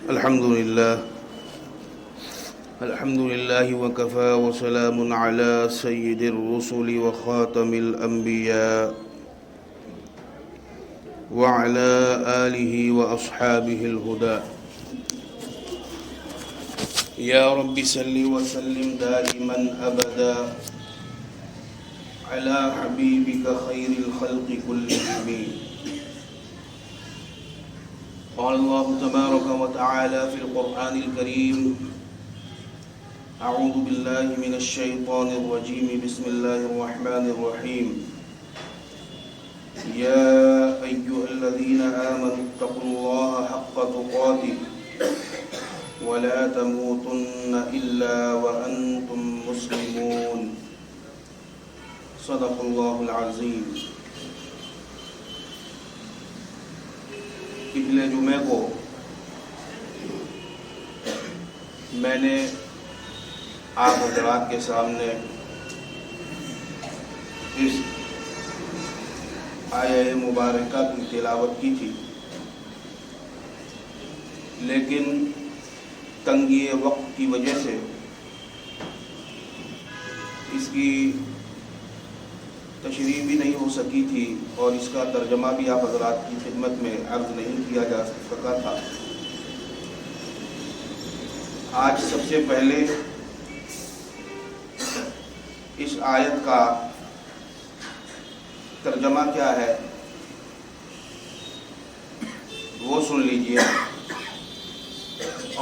الحمد لله وكفى وسلام على سيد الرسل وخاتم الأنبياء وعلى آله وأصحابه الهدى. يا رب صل وسلم دائما أبدا على حبيبك خير الخلق كلهم. قال الله تبارك وتعالى في القرآن الكريم: أعوذ بالله من الشيطان الرجيم، بسم الله الرحمن الرحيم. يا أيها الذين آمنوا اتقوا الله حق تقاته ولا تموتن إلا وأنتم مسلمون. صدق الله العظيم. پچھلے جمعے کو میں نے آپ حضرات کے سامنے اس آیہ مبارکہ کی تلاوت کی تھی، لیکن تنگی وقت کی وجہ سے اس کی تشریح بھی نہیں ہو سکی تھی اور اس کا ترجمہ بھی آپ حضرات کی خدمت میں عرض نہیں کیا جا سکا تھا. آج سب سے پہلے اس آیت کا ترجمہ کیا ہے وہ سن لیجئے،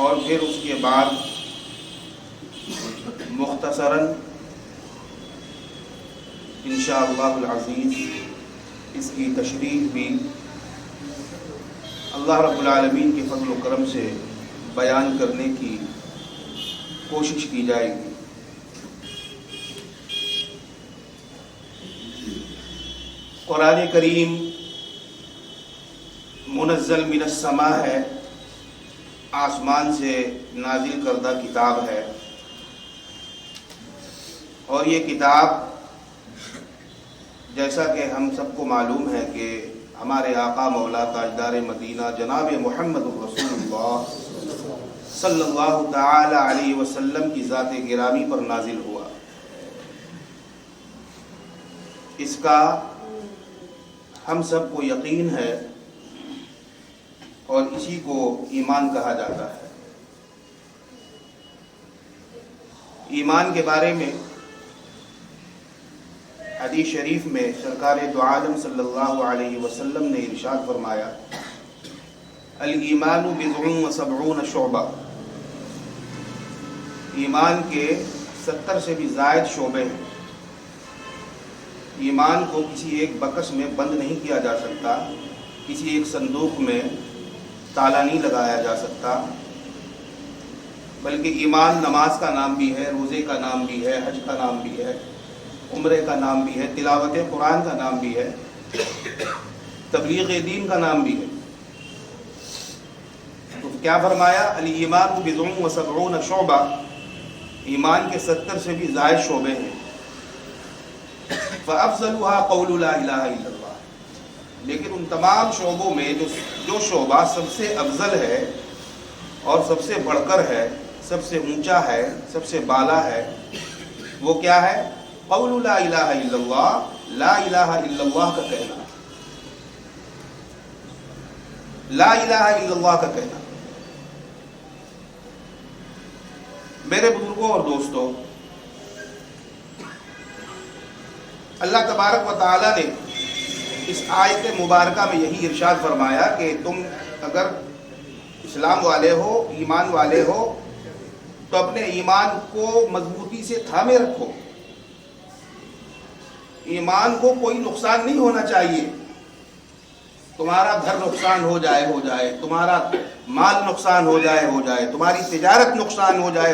اور پھر اس کے بعد مختصراً انشاءاللہ العزیز اس کی تشریح بھی اللہ رب العالمین کے فضل و کرم سے بیان کرنے کی کوشش کی جائے گی. قرآن کریم منزل من السماء ہے، آسمان سے نازل کردہ کتاب ہے، اور یہ کتاب جیسا کہ ہم سب کو معلوم ہے کہ ہمارے آقا مولا تاجدار مدینہ جناب محمد رسول اللہ صلی اللہ تعالی علیہ وسلم کی ذات گرامی پر نازل ہوا. اس کا ہم سب کو یقین ہے اور اسی کو ایمان کہا جاتا ہے. ایمان کے بارے میں حدیث شریف میں سرکار دو عالم صلی اللہ علیہ وسلم نے ارشاد فرمایا: الایمان بضع و 70 شعبہ. ایمان کے 70 سے بھی زائد شعبے ہیں. ایمان کو کسی ایک بکس میں بند نہیں کیا جا سکتا، کسی ایک صندوق میں تالا نہیں لگایا جا سکتا، بلکہ ایمان نماز کا نام بھی ہے، روزے کا نام بھی ہے، حج کا نام بھی ہے، عمرے کا نام بھی ہے، تلاوت قرآن کا نام بھی ہے، تبلیغ دین کا نام بھی ہے. تو کیا فرمایا؟ الایمان بضع و 70 شعبہ. ایمان کے 70 سے بھی زائد شعبے ہیں. فافضلها قول لا الہ الا اللہ. لیکن ان تمام شعبوں میں جو شعبہ سب سے افضل ہے اور سب سے بڑھ کر ہے، سب سے اونچا ہے، سب سے بالا ہے، وہ کیا ہے؟ قول لا الہ الا اللہ. لا الہ الا اللہ کا کہنا، لا الہ الا اللہ کا کہنا. میرے بزرگوں اور دوستوں، اللہ تبارک و تعالی نے اس آیت مبارکہ میں یہی ارشاد فرمایا کہ تم اگر اسلام والے ہو، ایمان والے ہو، تو اپنے ایمان کو مضبوطی سے تھامے رکھو. ایمان کو کوئی نقصان نہیں ہونا چاہیے. تمہارا گھر نقصان ہو جائے، تمہارا مال نقصان ہو جائے، تمہاری تجارت نقصان ہو جائے،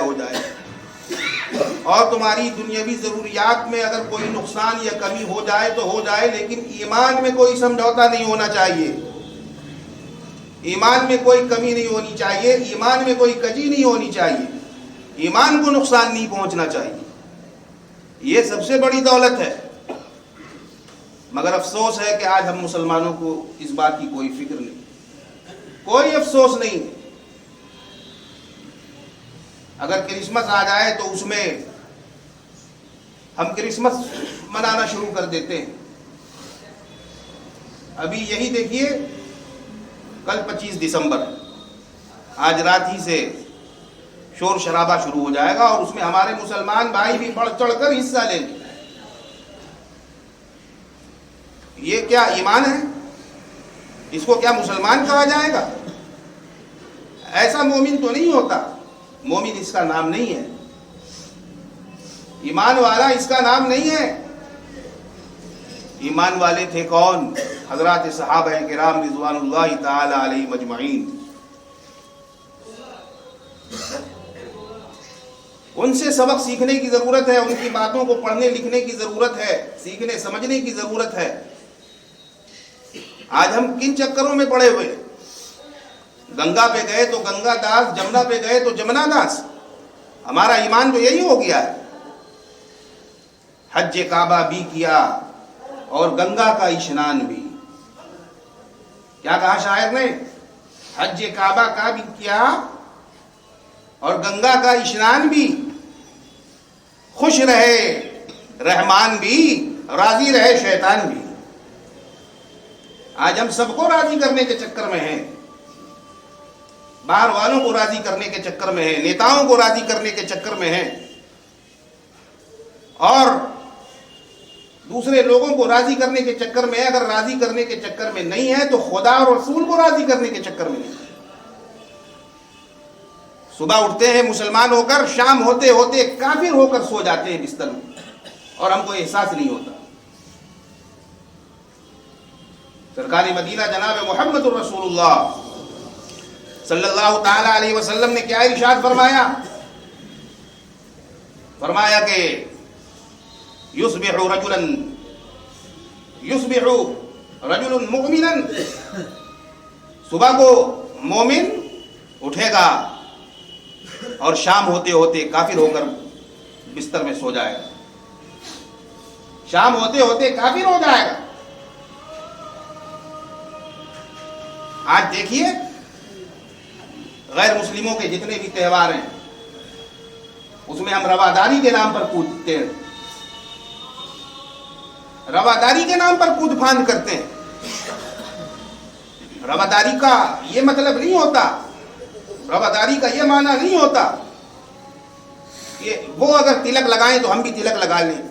اور تمہاری دنیاوی ضروریات میں اگر کوئی نقصان یا کمی ہو جائے تو ہو جائے، لیکن ایمان میں کوئی سمجھوتا نہیں ہونا چاہیے. ایمان میں کوئی کمی نہیں ہونی چاہیے، ایمان میں کوئی کجی نہیں ہونی چاہیے، ایمان کو نقصان نہیں پہنچنا چاہیے. یہ سب سے بڑی دولت ہے. مگر افسوس ہے کہ آج ہم مسلمانوں کو اس بات کی کوئی فکر نہیں، کوئی افسوس نہیں. اگر کرسمس آ جائے تو اس میں ہم کرسمس منانا شروع کر دیتے ہیں. ابھی یہی دیکھیے کل 25 دسمبر، آج رات ہی سے شور شرابہ شروع ہو جائے گا اور اس میں ہمارے مسلمان بھائی بھی بڑھ چڑھ کر حصہ لیں گے. یہ کیا ایمان ہے؟ اس کو کیا مسلمان کہا جائے گا؟ ایسا مومن تو نہیں ہوتا. مومن اس کا نام نہیں ہے، ایمان والا اس کا نام نہیں ہے. ایمان والے تھے کون؟ حضرات صحابہ کرام رضوان اللہ تعالی علیہم اجمعین. ان سے سبق سیکھنے کی ضرورت ہے، ان کی باتوں کو پڑھنے لکھنے کی ضرورت ہے، سیکھنے سمجھنے کی ضرورت ہے. آج ہم کن چکروں میں پڑے ہوئے؟ گنگا پہ گئے تو گنگا داس، جمنا پہ گئے تو جمنا داس. ہمارا ایمان تو یہی ہو گیا ہے. حج کعبہ بھی کیا اور گنگا کا اشنان بھی. کیا کہا شاعر نے؟ حج کعبہ کا بھی کیا اور گنگا کا اشنان بھی. خوش رہے رحمان بھی، راضی رہے شیطان بھی. آج ہم سب کو راضی کرنے کے چکر میں ہیں، باہر والوں کو راضی کرنے کے چکر میں ہیں، نیتاؤں کو راضی کرنے کے چکر میں ہیں، اور دوسرے لوگوں کو راضی کرنے کے چکر میں ہے. اگر راضی کرنے کے چکر میں نہیں ہے تو خدا اور رسول کو راضی کرنے کے چکر میں نہیں. صبح اٹھتے ہیں مسلمان ہو کر، شام ہوتے ہوتے کافر ہو کر سو جاتے ہیں بستر میں اور ہم کو احساس نہیں ہوتا. سرکار مدینہ جناب محمد الرسول اللہ صلی اللہ تعالی علیہ وسلم نے کیا ارشاد فرمایا؟ فرمایا کہ یصبح رجل مؤمنا، صبح کو مومن اٹھے گا اور شام ہوتے ہوتے کافر ہو کر بستر میں سو جائے گا. شام ہوتے ہوتے کافر ہو جائے گا. آج دیکھیے غیر مسلموں کے جتنے بھی تہوار ہیں اس میں ہم رواداری کے نام پر کودتے ہیں، رواداری کے نام پر کود پھاند کرتے ہیں. رواداری کا یہ مطلب نہیں ہوتا، رواداری کا یہ معنی نہیں ہوتا کہ وہ اگر تلک لگائیں تو ہم بھی تلک لگا لیں،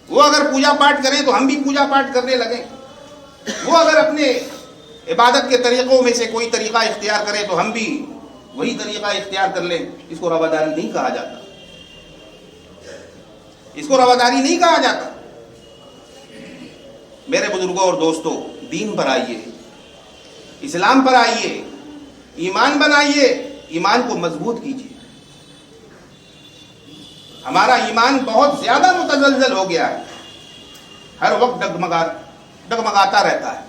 وہ اگر پوجا پاٹ کریں تو ہم بھی پوجا پاٹ کرنے لگیں، وہ اگر اپنے عبادت کے طریقوں میں سے کوئی طریقہ اختیار کریں تو ہم بھی وہی طریقہ اختیار کر لیں. اس کو رواداری نہیں کہا جاتا، اس کو رواداری نہیں کہا جاتا. میرے بزرگوں اور دوستوں، دین پر آئیے، اسلام پر آئیے، ایمان بنائیے، ایمان کو مضبوط کیجیے. ہمارا ایمان بہت زیادہ متزلزل ہو گیا ہے، ہر وقت ڈگمگاتا رہتا ہے.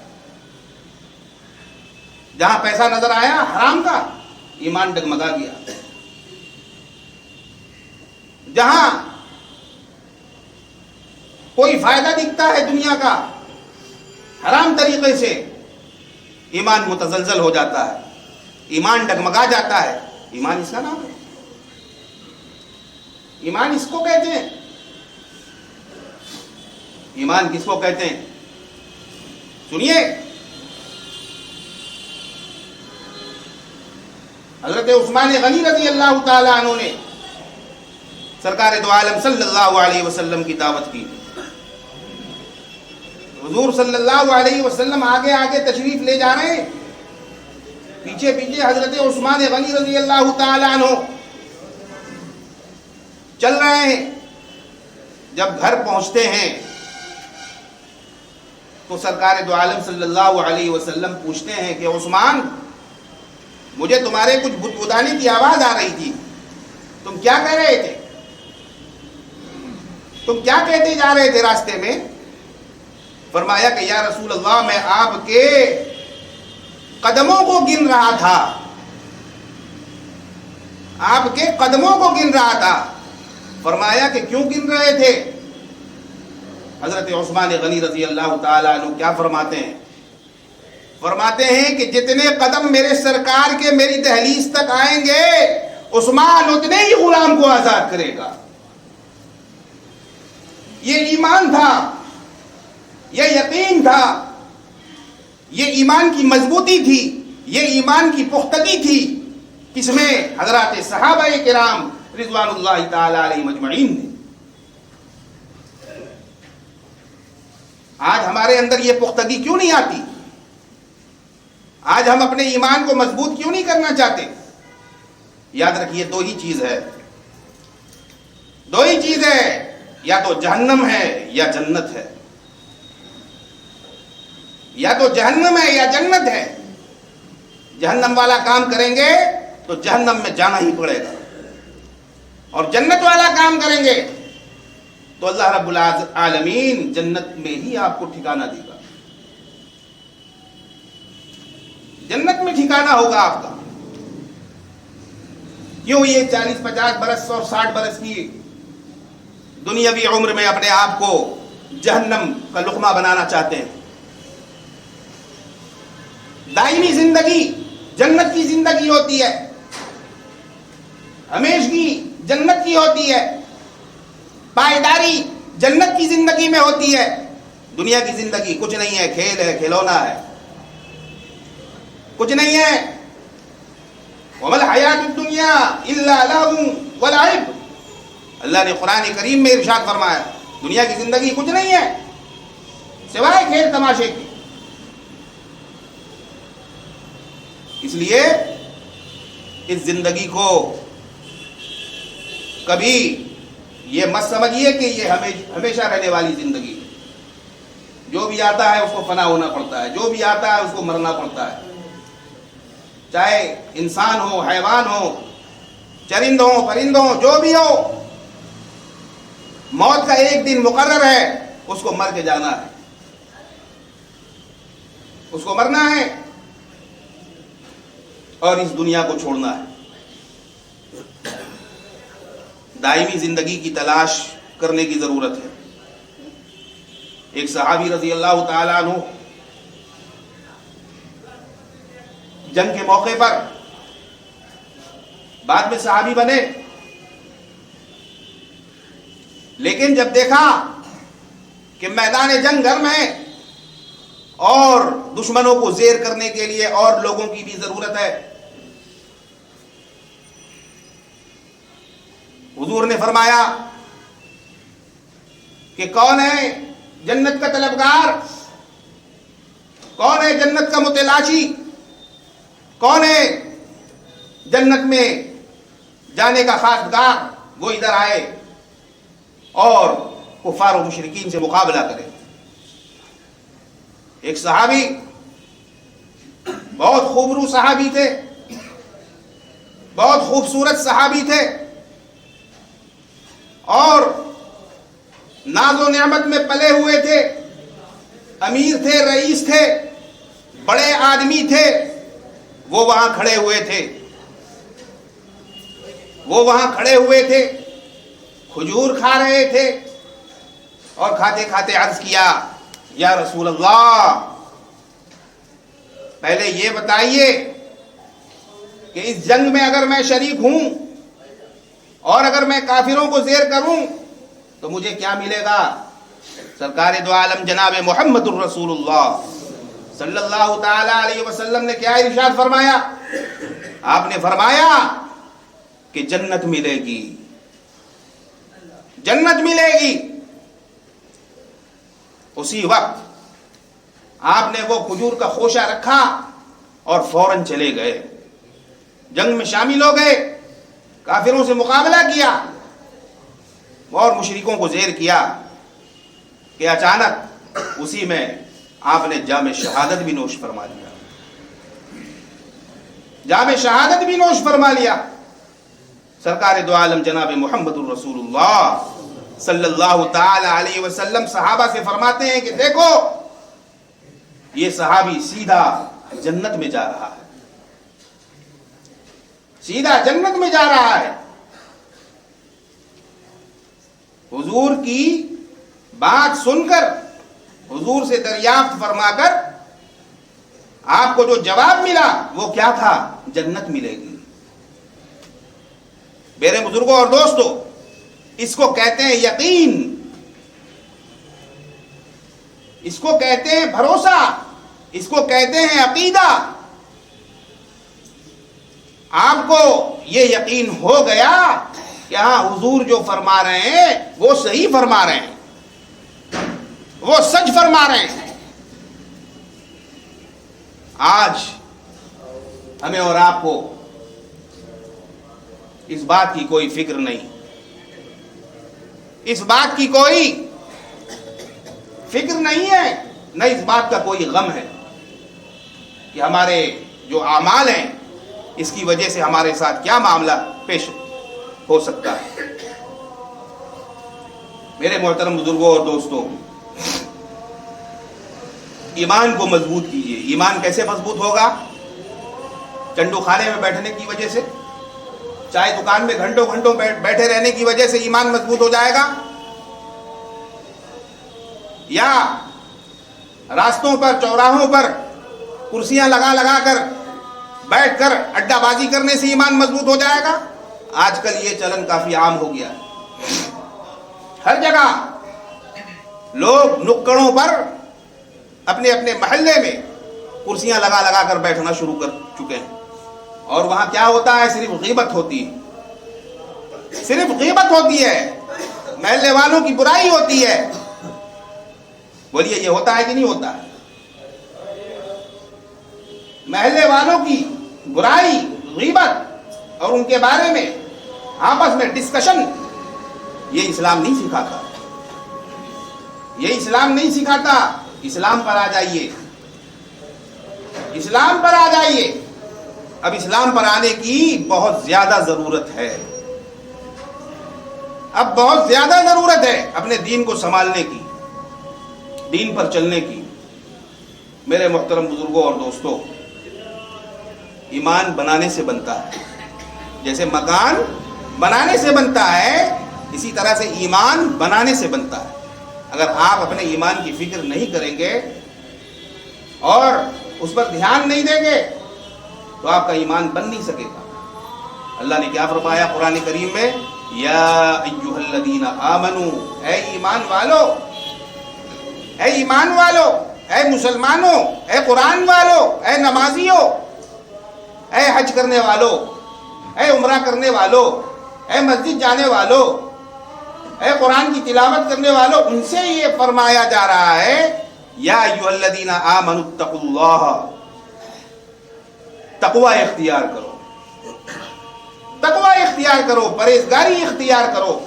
جہاں پیسہ نظر آیا حرام کا، ایمان ڈگمگا گیا. جہاں کوئی فائدہ دکھتا ہے دنیا کا حرام طریقے سے، ایمان متزلزل ہو جاتا ہے، ایمان ڈگمگا جاتا ہے. ایمان اس کا نام ہے، ایمان اس کو کہتے ہیں. ایمان کس کو کہتے ہیں؟ سنیے، حضرت عثمان غنی رضی اللہ تعالی عنہ نے سرکار دو عالم صلی اللہ علیہ وسلم کی دعوت کی. حضور صلی اللہ علیہ وسلم آگے آگے تشریف لے جا رہے ہیں، پیچھے پیچھے حضرت عثمان غنی رضی اللہ تعالی عنہ چل رہے ہیں. جب گھر پہنچتے ہیں تو سرکار دو عالم صلی اللہ علیہ وسلم پوچھتے ہیں کہ عثمان، مجھے تمہارے کچھ بت بتانے کی آواز آ رہی تھی، تم کیا کہہ رہے تھے؟ تم کیا کہتے جا رہے تھے راستے میں؟ فرمایا کہ یا رسول اللہ، میں آپ کے قدموں کو گن رہا تھا، آپ کے قدموں کو گن رہا تھا. فرمایا کہ کیوں گن رہے تھے؟ حضرت عثمان غنی رضی اللہ تعالی عنہ کیا فرماتے ہیں؟ فرماتے ہیں کہ جتنے قدم میرے سرکار کے میری دہلیز تک آئیں گے عثمان اتنے ہی غلام کو آزاد کرے گا. یہ ایمان تھا, یہ یقین تھا, یہ ایمان کی مضبوطی تھی, یہ ایمان کی پختگی تھی, کس میں حضرات صحابہ کرام رضوان اللہ تعالی علیہم اجمعین نے. آج ہمارے اندر یہ پختگی کیوں نہیں آتی؟ آج ہم اپنے ایمان کو مضبوط کیوں نہیں کرنا چاہتے؟ یاد رکھیے دو ہی چیز ہے, دو ہی چیز ہے, یا تو جہنم ہے یا جنت ہے, یا تو جہنم ہے یا جنت ہے. جہنم والا کام کریں گے تو جہنم میں جانا ہی پڑے گا, اور جنت والا کام کریں گے تو اللہ رب العالمین جنت میں ہی آپ کو ٹھکانہ دے گا, جنت میں ٹھکانہ ہوگا آپ کا. کیوں یہ 40-50 برس اور 60 برس کی دنیاوی عمر میں اپنے آپ کو جہنم کا لقمہ بنانا چاہتے ہیں؟ دائمی زندگی جنت کی زندگی ہوتی ہے, ہمیشگی جنت کی ہوتی ہے, پائیداری جنت کی زندگی میں ہوتی ہے. دنیا کی زندگی کچھ نہیں ہے, کھیل ہے, کھلونا ہے, کچھ نہیں ہے. وَمَا الْحَيَاةُ الدُّنْيَا إِلَّا لَهْوٌ وَلَعِبٌ, اللہ نے قرآن کریم میں ارشاد فرمایا دنیا کی زندگی کچھ نہیں ہے سوائے کھیل تماشے کی. اس لیے اس زندگی کو کبھی یہ مت سمجھیے کہ یہ ہمیشہ رہنے والی زندگی. جو بھی آتا ہے اس کو فنا ہونا پڑتا ہے, جو بھی آتا ہے اس کو مرنا پڑتا ہے, چاہے انسان ہو, حیوان ہو, چرند ہو, پرند ہو, جو بھی ہو. موت کا ایک دن مقرر ہے, اس کو مر کے جانا ہے, اس کو مرنا ہے اور اس دنیا کو چھوڑنا ہے. دائمی زندگی کی تلاش کرنے کی ضرورت ہے. ایک صحابی رضی اللہ تعالیٰ عنہ جنگ کے موقع پر بعد میں صحابی بنے, لیکن جب دیکھا کہ میدان جنگ گرم ہے اور دشمنوں کو زیر کرنے کے لیے اور لوگوں کی بھی ضرورت ہے, حضور نے فرمایا کہ کون ہے جنت کا طلبگار, کون ہے جنت کا متلاشی, کون ہے جنت میں جانے کا خواستگار, وہ ادھر آئے اور کفار و مشرکین سے مقابلہ کرے. ایک صحابی بہت خوبرو صحابی تھے, بہت خوبصورت صحابی تھے, اور ناز و نعمت میں پلے ہوئے تھے, امیر تھے, رئیس تھے, بڑے آدمی تھے. وہ وہاں کھڑے ہوئے تھے, وہ وہاں کھڑے ہوئے تھے, کھجور کھا رہے تھے, اور کھاتے کھاتے عرض کیا یا رسول اللہ پہلے یہ بتائیے کہ اس جنگ میں اگر میں شریک ہوں اور اگر میں کافروں کو زیر کروں تو مجھے کیا ملے گا؟ سرکار دو عالم جناب محمد الرسول اللہ صلی اللہ تعالی علیہ وسلم نے کیا ارشاد فرمایا؟ آپ نے فرمایا کہ جنت ملے گی, جنت ملے گی. اسی وقت آپ نے وہ کھجور کا خوشہ رکھا اور فوراً چلے گئے, جنگ میں شامل ہو گئے, کافروں سے مقابلہ کیا اور مشرکوں کو زیر کیا کہ اچانک اسی میں آپ نے جام شہادت بھی نوش فرما لیا, جام شہادت بھی نوش فرما لیا. سرکار دو عالم جناب محمد الرسول اللہ صلی اللہ تعالی علیہ وسلم صحابہ سے فرماتے ہیں کہ دیکھو یہ صحابی سیدھا جنت میں جا رہا ہے, سیدھا جنت میں جا رہا ہے. حضور کی بات سن کر, حضور سے دریافت فرما کر آپ کو جو جواب ملا وہ کیا تھا؟ جنت ملے گی. میرے بزرگوں اور دوستوں، اس کو کہتے ہیں یقین، اس کو کہتے ہیں بھروسہ، اس کو کہتے ہیں عقیدہ۔ آپ کو یہ یقین ہو گیا کہ ہاں حضور جو فرما رہے ہیں وہ صحیح فرما رہے ہیں، وہ سچ فرما رہے ہیں۔ آج ہمیں اور آپ کو اس بات کی کوئی فکر نہیں، اس بات کی کوئی فکر نہیں ہے، نہ اس بات کا کوئی غم ہے کہ ہمارے جو اعمال ہیں اس کی وجہ سے ہمارے ساتھ کیا معاملہ پیش ہو سکتا ہے۔ میرے محترم بزرگوں اور دوستوں، ایمان کو مضبوط کیجیے۔ ایمان کیسے مضبوط ہوگا؟ چنڈو خانے میں بیٹھنے کی وجہ سے، چائے دکان میں گھنٹوں گھنٹوں بیٹھے رہنے کی وجہ سے ایمان مضبوط ہو جائے گا؟ یا راستوں پر چوراہوں پر کرسیاں لگا لگا کر بیٹھ کر اڈا بازی کرنے سے ایمان مضبوط ہو جائے گا؟ آج کل یہ چلن کافی عام ہو گیا ہے، ہر جگہ لوگ نکڑوں پر اپنے اپنے محلے میں کرسیاں لگا لگا کر بیٹھنا شروع کر چکے ہیں، اور وہاں کیا ہوتا ہے؟ صرف غیبت ہوتی ہے، صرف غیبت ہوتی ہے، محلے والوں کی برائی ہوتی ہے۔ بولیے یہ ہوتا ہے کہ نہیں ہوتا ہے؟ محلے والوں کی برائی، غیبت اور ان کے بارے میں آپس میں ڈسکشن، یہ اسلام نہیں سکھاتا، یہ اسلام نہیں سکھاتا۔ اسلام پر آ جائیے، اسلام پر آ جائیے۔ اب اسلام پر آنے کی بہت زیادہ ضرورت ہے، اب بہت زیادہ ضرورت ہے اپنے دین کو سنبھالنے کی، دین پر چلنے کی۔ میرے محترم بزرگوں اور دوستوں، ایمان بنانے سے بنتا ہے، جیسے مکان بنانے سے بنتا ہے اسی طرح سے ایمان بنانے سے بنتا ہے۔ اگر آپ اپنے ایمان کی فکر نہیں کریں گے اور اس پر دھیان نہیں دیں گے تو آپ کا ایمان بن نہیں سکے گا۔ اللہ نے کیا فرمایا قرآن کریم میں؟ یا ایھا الذین آمنو، اے ایمان والو، اے ایمان والو، اے مسلمانوں، اے قرآن والو، اے نمازیوں، اے حج کرنے والو، اے عمرہ کرنے والو، اے مسجد جانے والو، اے قرآن کی تلاوت کرنے والو، ان سے یہ فرمایا جا رہا ہے یا ایھا الذین آمنوا اتقوا اللہ، تقوی اختیار کرو، تقوی اختیار کرو، پرہیزگاری اختیار کرو۔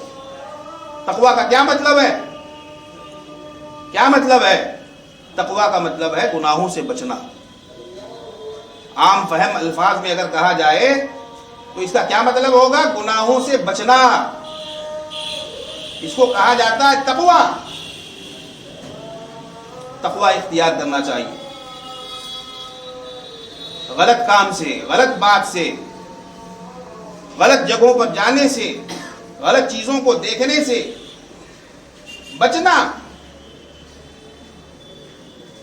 تقوی کا کیا مطلب ہے؟ کیا مطلب ہے؟ تقوی کا مطلب ہے گناہوں سے بچنا۔ عام فہم الفاظ میں اگر کہا جائے تو اس کا کیا مطلب ہوگا؟ گناہوں سے بچنا، اس کو کہا جاتا ہے تقوی۔ تقوی اختیار کرنا چاہیے، غلط کام سے، غلط بات سے، غلط جگہوں پر جانے سے، غلط چیزوں کو دیکھنے سے بچنا،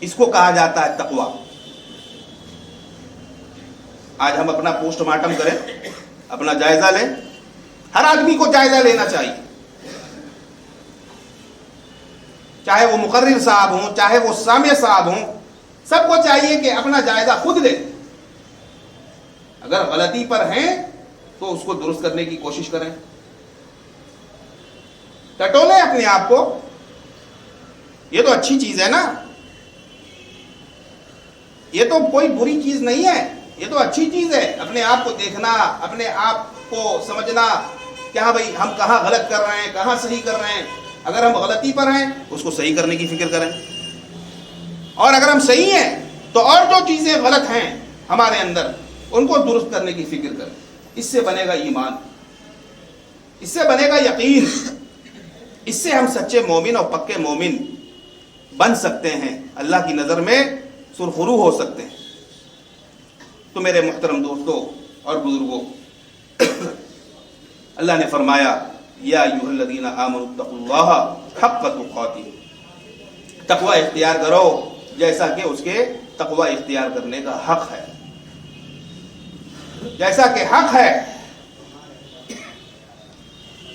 اس کو کہا جاتا ہے تقوی۔ آج ہم اپنا پوسٹ مارٹم کریں، اپنا جائزہ لیں۔ ہر آدمی کو جائزہ لینا چاہیے، چاہے وہ مقرر صاحب ہوں، چاہے وہ سامع صاحب ہوں، سب کو چاہیے کہ اپنا جائزہ خود لیں۔ اگر غلطی پر ہیں تو اس کو درست کرنے کی کوشش کریں، ٹٹولیں اپنے آپ کو۔ یہ تو اچھی چیز ہے نا، یہ تو کوئی بری چیز نہیں ہے، یہ تو اچھی چیز ہے۔ اپنے آپ کو دیکھنا، اپنے آپ کو سمجھنا کہ ہاں بھائی ہم کہاں غلط کر رہے ہیں، کہاں صحیح کر رہے ہیں۔ اگر ہم غلطی پر ہیں اس کو صحیح کرنے کی فکر کریں، اور اگر ہم صحیح ہیں تو اور جو چیزیں غلط ہیں ہمارے اندر ان کو درست کرنے کی فکر کریں۔ اس سے بنے گا ایمان، اس سے بنے گا یقین، اس سے ہم سچے مومن اور پکے مومن بن سکتے ہیں، اللہ کی نظر میں سرخرو ہو سکتے ہیں۔ تو میرے محترم دوستوں اور بزرگوں، اللہ نے فرمایا یا ایھا الذین آمنوا اتقوا اللہ حق تقاتہ، تقوی اختیار کرو جیسا کہ اس کے تقوی اختیار کرنے کا حق ہے، جیسا کہ حق ہے۔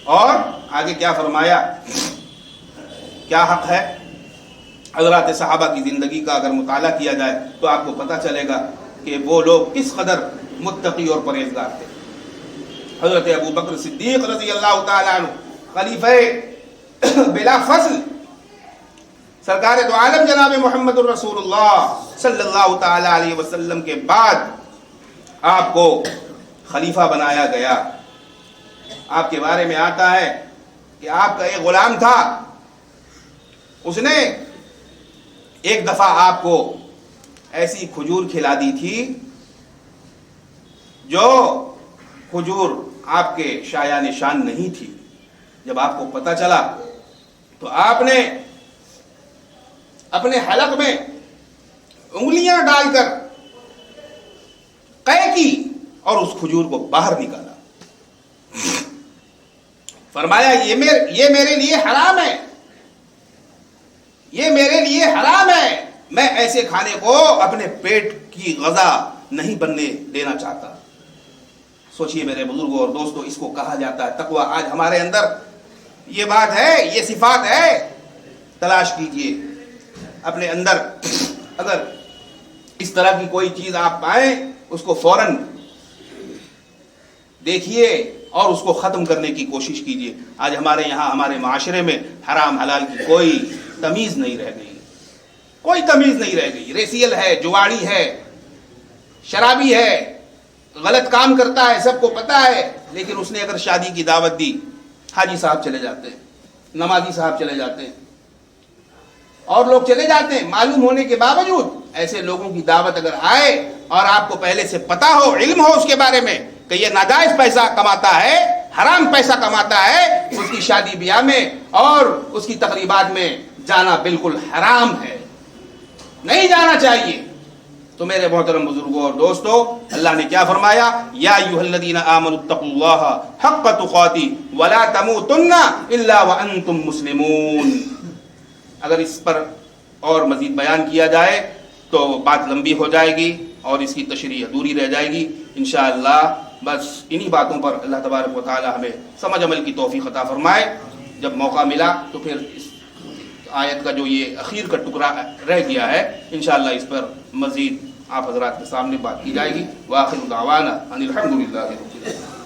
اور آگے کیا فرمایا، کیا حق ہے؟ حضرات صحابہ کی زندگی کا اگر مطالعہ کیا جائے تو آپ کو پتہ چلے گا کہ وہ لوگ کس قدر متقی اور پرہیزگار تھے۔ حضرت ابو بکر صدیق رضی اللہ تعالیٰ عنہ خلیفہ بلا فضل سرکار دو عالم جناب محمد الرسول اللہ صلی اللہ تعالیٰ علیہ وسلم کے بعد آپ کو خلیفہ بنایا گیا۔ آپ کے بارے میں آتا ہے کہ آپ کا ایک غلام تھا، اس نے ایک دفعہ آپ کو ایسی کھجور کھلا دی تھی جو کھجور آپ کے شایان شان نہیں تھی۔ جب آپ کو پتہ چلا تو آپ نے اپنے حلق میں انگلیاں ڈال کر قے کی اور اس کھجور کو باہر نکالا، فرمایا یہ میرے لیے حرام ہے، یہ میرے لیے حرام ہے، میں ایسے کھانے کو اپنے پیٹ کی غذا نہیں بننے دینا چاہتا۔ سوچئے میرے بزرگوں اور دوستوں، اس کو کہا جاتا ہے تقویٰ۔ آج ہمارے اندر یہ بات ہے، یہ صفات ہے، تلاش کیجئے اپنے اندر۔ اگر اس طرح کی کوئی چیز آپ پائیں اس کو فوراً دیکھیے اور اس کو ختم کرنے کی کوشش کیجئے۔ آج ہمارے یہاں ہمارے معاشرے میں حرام حلال کی کوئی تمیز نہیں رہ گئی، کوئی تمیز نہیں رہ گئی۔ ریسیل ہے، جواڑی ہے، شرابی ہے، غلط کام کرتا ہے، سب کو پتہ ہے، لیکن اس نے اگر شادی کی دعوت دی، حاجی صاحب چلے جاتے ہیں، نمازی صاحب چلے جاتے ہیں اور لوگ چلے جاتے ہیں۔ معلوم ہونے کے باوجود ایسے لوگوں کی دعوت اگر آئے اور آپ کو پہلے سے پتہ ہو، علم ہو اس کے بارے میں کہ یہ ناجائز پیسہ کماتا ہے، حرام پیسہ کماتا ہے، اس کی شادی بیاہ میں اور اس کی تقریبات میں جانا بالکل حرام ہے، نہیں جانا چاہیے۔ تو میرے محترم بزرگوں اور دوستو، اللہ نے کیا فرمایا؟ یا ایھا الذین آمنوا اتقوا اللہ حق تقاتہ ولا تموتن الا وانتم مسلمون۔ اگر اس پر اور مزید بیان کیا جائے تو بات لمبی ہو جائے گی اور اس کی تشریح ادھوری رہ جائے گی۔ انشاءاللہ بس انہی باتوں پر اللہ تبارک و تعالی ہمیں سمجھ عمل کی توفیق عطا فرمائے۔ جب موقع ملا تو پھر اس آیت کا جو یہ اخیر کا ٹکڑا رہ گیا ہے، انشاءاللہ اس پر مزید آپ حضرات کے سامنے بات کی جائے گی۔ وآخر دعوانا ان الحمد للہ رب العالمین۔